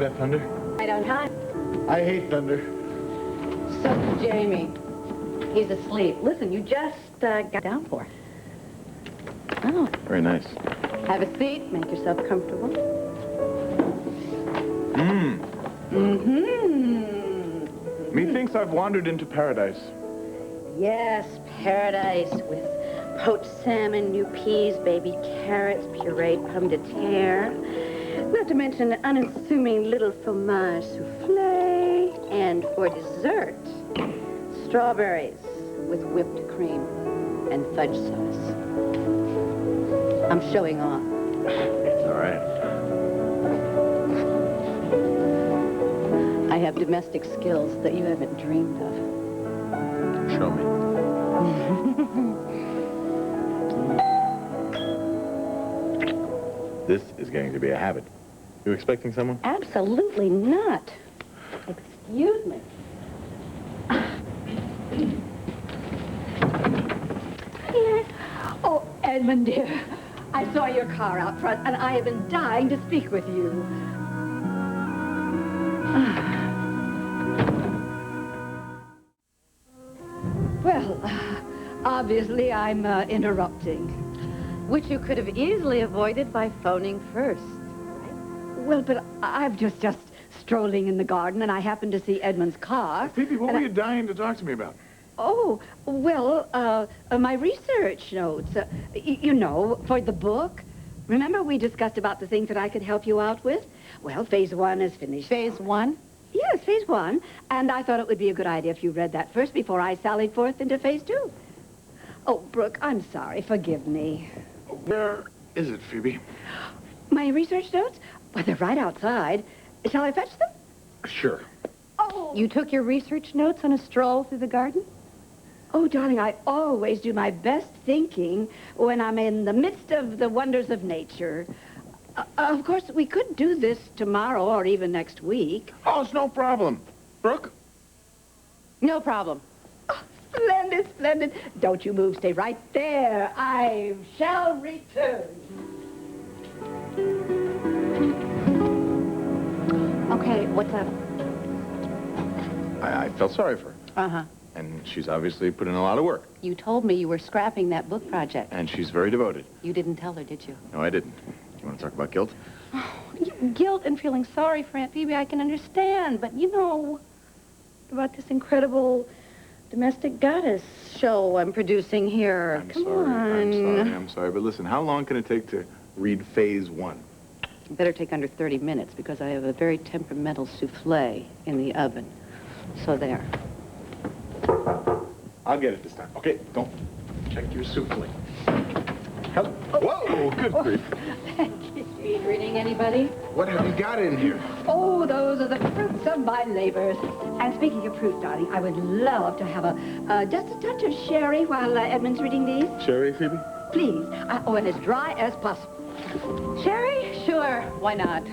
that thunder? Right on time. I hate thunder. So does Jamie. He's asleep. Listen, you just got down for. Oh. Very nice. Have a seat. Make yourself comfortable. Methinks I've wandered into paradise. Yes, paradise with poached salmon, new peas, baby carrots, pureed pomme de terre. Not to mention an unassuming little fromage souffle. And for dessert, strawberries with whipped cream and fudge sauce. I'm showing off. It's all right. I have domestic skills that you haven't dreamed of. Show me. This is getting to be a habit. You expecting someone? Absolutely not. Excuse me. Yes. Oh, Edmund, dear. I saw your car out front, and I have been dying to speak with you. Well, obviously I'm interrupting. Which you could have easily avoided by phoning first. Well, but I've just strolling in the garden, and I happened to see Edmund's car. Phoebe, what were you dying to talk to me about? Oh, well, my research notes. You know, for the book. Remember we discussed about the things that I could help you out with? Well, phase 1 is finished. Phase 1? Yes, phase 1. And I thought it would be a good idea if you read that first before I sallied forth into phase 2. Oh, Brooke, I'm sorry. Forgive me. Where is it, Phoebe? My research notes? Well, they're right outside. Shall I fetch them? Sure. Oh! You took your research notes on a stroll through the garden? Oh, darling, I always do my best thinking when I'm in the midst of the wonders of nature. Of course, we could do this tomorrow or even next week. Oh, it's no problem. Brooke? No problem. Oh, splendid, splendid. Don't you move. Stay right there. I shall return. Okay, what's up? I felt sorry for her. Uh-huh. And she's obviously put in a lot of work. You told me you were scrapping that book project. And she's very devoted. You didn't tell her, did you? No, I didn't. You want to talk about guilt? Guilt and feeling sorry for Aunt Phoebe, I can understand. But, you know, about this incredible domestic goddess show I'm producing here. Come on. I'm sorry. But listen, how long can it take to read phase 1? It better take under 30 minutes because I have a very temperamental souffle in the oven. So there. I'll get it this time. Okay, don't check your souffle. Hello. Whoa, good grief. Thank you. Are you greeting anybody? What have you got in here? Oh, those are the fruits of my labors. And speaking of fruit, darling, I would love to have just a touch of sherry while Edmund's reading these. Sherry, Phoebe? Please. Oh, and as dry as possible. Sherry? Sure, why not?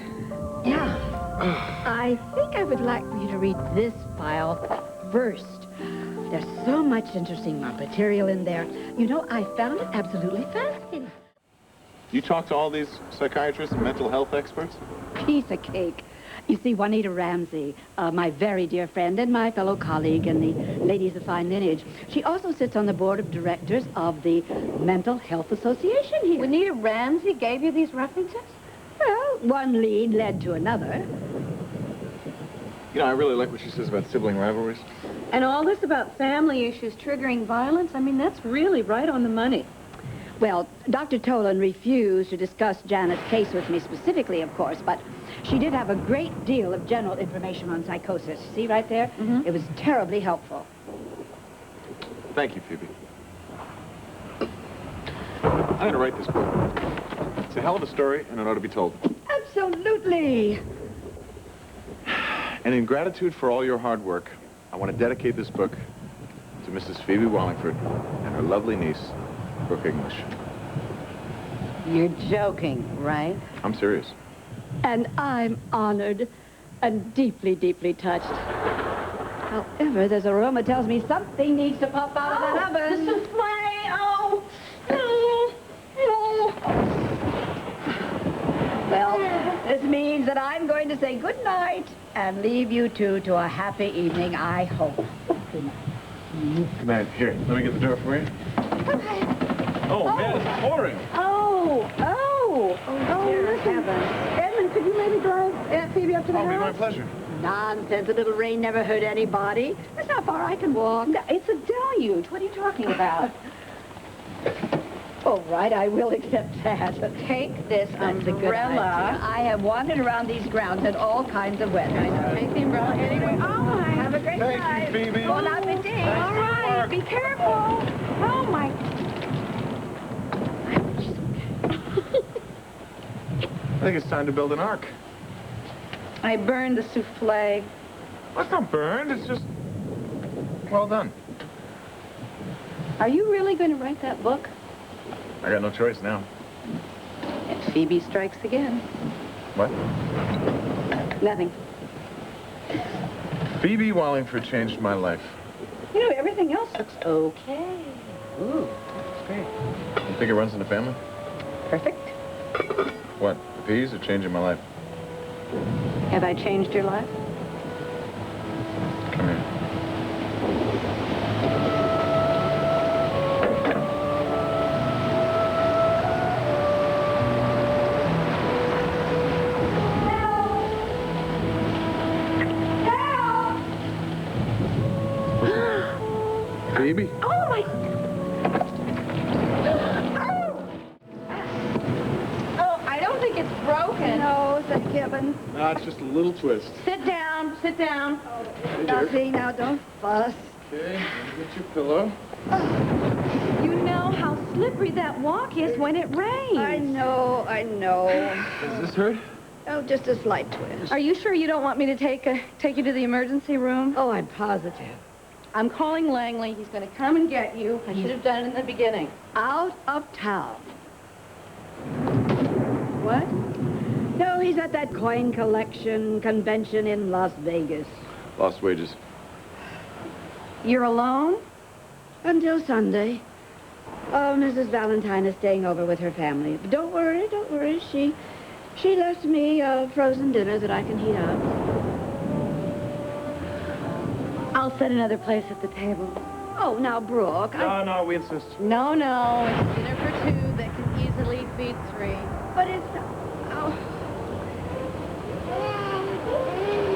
Yeah. I think I would like for you to read this file first. There's so much interesting material in there. You know, I found it absolutely fascinating. You talk to all these psychiatrists and mental health experts? Piece of cake. You see, Juanita Ramsey, my very dear friend and my fellow colleague in the Ladies of Fine Lineage, she also sits on the board of directors of the Mental Health Association here. Juanita Ramsey gave you these references? Well, one lead led to another. You know, I really like what she says about sibling rivalries. And all this about family issues triggering violence, I mean, that's really right on the money. Well, Dr. Tolan refused to discuss Janet's case with me specifically, of course, but she did have a great deal of general information on psychosis. See right there? Mm-hmm. It was terribly helpful. Thank you, Phoebe. I'm going to write this book. It's a hell of a story, and it ought to be told. Absolutely. And in gratitude for all your hard work, I want to dedicate this book to Mrs. Phoebe Wallingford and her lovely niece, Brooke English. You're joking, right? I'm serious. And I'm honored and deeply, deeply touched. However, there's aroma that tells me something needs to pop out of that oven. The souffle! Oh! Well, this means that I'm going to say good night and leave you two to a happy evening, I hope. Good night. Good night. Here, let me get the door for you. Oh, man, it's pouring. Dear heavens. Edmund, could you maybe drive Aunt Phoebe up to the Oh, it'll be my house? pleasure. Nonsense. A little rain never hurt anybody. That's how far I can walk. No, it's a deluge. What are you talking about? All right, I will accept that. Take this That's a good idea. umbrella. I have wandered around these grounds in all kinds of weather. I know. Take the umbrella anyway. Oh, my. Have a great Thank night. you, Phoebe. Bon appetit. All right, be careful. Oh, my. I think it's time to build an ark. I burned the souffle. Well, it's not burned. It's just well done. Are you really going to write that book? I got no choice now. And Phoebe strikes again. What? Nothing. Phoebe Wallingford changed my life. You know, everything else looks okay. Ooh, that's great. You think it runs in the family? Perfect. What? The peas are changing my life. Have I changed your life? Come here. Phoebe? Oh, my... Oh, I don't think it's broken. No, said Kevin. No, it's just a little twist. Sit down, sit down. Now, see, now, don't fuss. Okay, let me get your pillow. You know how slippery that walk is when it rains. I know. Does this hurt? Oh, just a slight twist. Are you sure you don't want me to take you to the emergency room? Oh, I'm positive. I'm calling Langley. He's going to come and get you. I should have done it in the beginning. Out of town. What? No, he's at that coin collection convention in Las Vegas. Lost wages. You're alone? Until Sunday. Oh, Mrs. Valentine is staying over with her family. But don't worry. She left me a frozen dinner that I can heat up. I'll set another place at the table. Oh, now, Brooke, No, we insist. No, it's dinner for two that can easily feed three. But it's...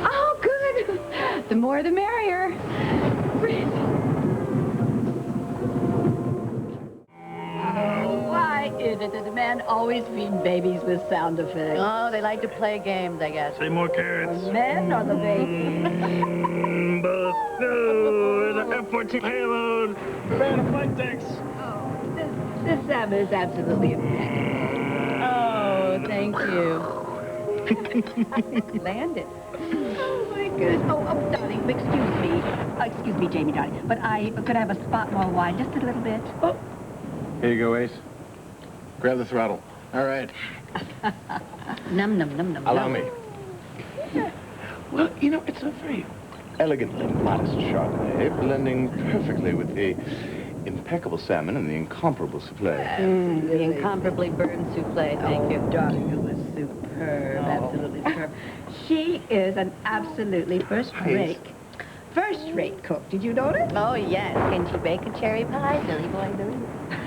Oh, good. The more the merrier. Why is it that the men always feed babies with sound effects? Oh, they like to play games, I guess. Say more carrots. The men or the babies? Both. No, the F-14 payload. Prepare the flight decks. Oh, this salmon is absolutely impeccable. Oh, thank you. Landed. Oh, my goodness. Oh, darling, excuse me. Excuse me, Jamie, darling. But could I have a spot more wine, just a little bit? Oh. Here you go, Ace. Grab the throttle. All right. Num, num, num, num. Allow me. Well, you know, it's a very elegantly modest Chardonnay, blending perfectly with the impeccable salmon and the incomparable souffle. The incomparably burned souffle, thank you. Darling, it was superb, absolutely superb. She is an absolutely first-rate cook. Did you notice? Oh, yes. Can she bake a cherry pie? Billy boy, Billy.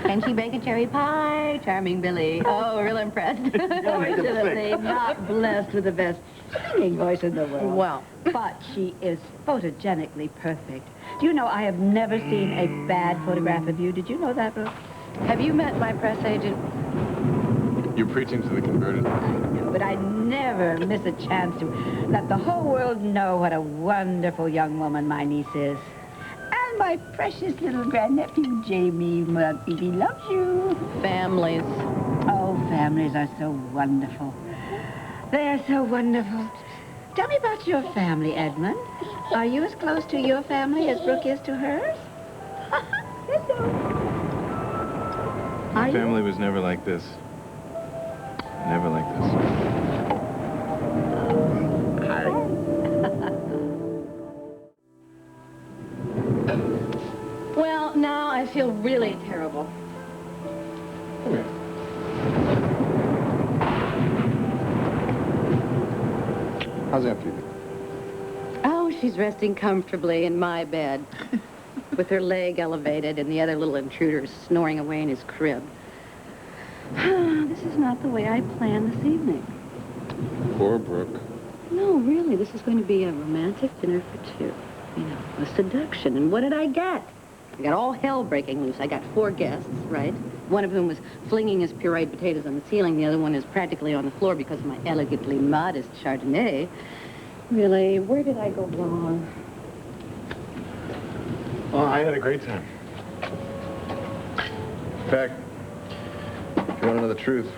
Can she bake a cherry pie? Charming Billy. Oh, real impressed. Fortunately, not blessed with the best singing voice in the world. Well. But she is photogenically perfect. Do you know, I have never seen a bad photograph of you. Did you know that, Brooke? Have you met my press agent? You're preaching to the converted. But I never miss a chance to let the whole world know what a wonderful young woman my niece is. And my precious little grandnephew, Jamie Phoebe, loves you. Families. Oh, families are so wonderful. They're so wonderful. Tell me about your family, Edmund. Are you as close to your family as Brooke is to hers? Hello. Are My you? family was never like this. Never like this. Hi. Well, now I feel really terrible. Come here. How's How's Aunt Phoebe? Oh, she's resting comfortably in my bed, with her leg elevated and the other little intruder snoring away in his crib. This is not the way I planned this evening. Poor Brooke. No, really, this is going to be a romantic dinner for two. You know, a seduction. And what did I get? I got all hell breaking loose. I got 4 guests, right? One of whom was flinging his pureed potatoes on the ceiling. The other one is practically on the floor because of my elegantly modest Chardonnay. Really, where did I go wrong? Well, I had a great time. In fact, if you want to know the truth,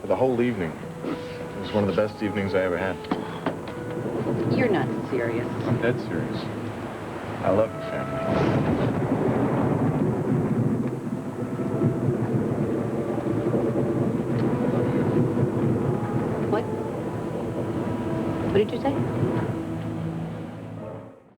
for the whole evening, it was one of the best evenings I ever had. You're not serious. I'm dead serious. I love your family. What? What did you say?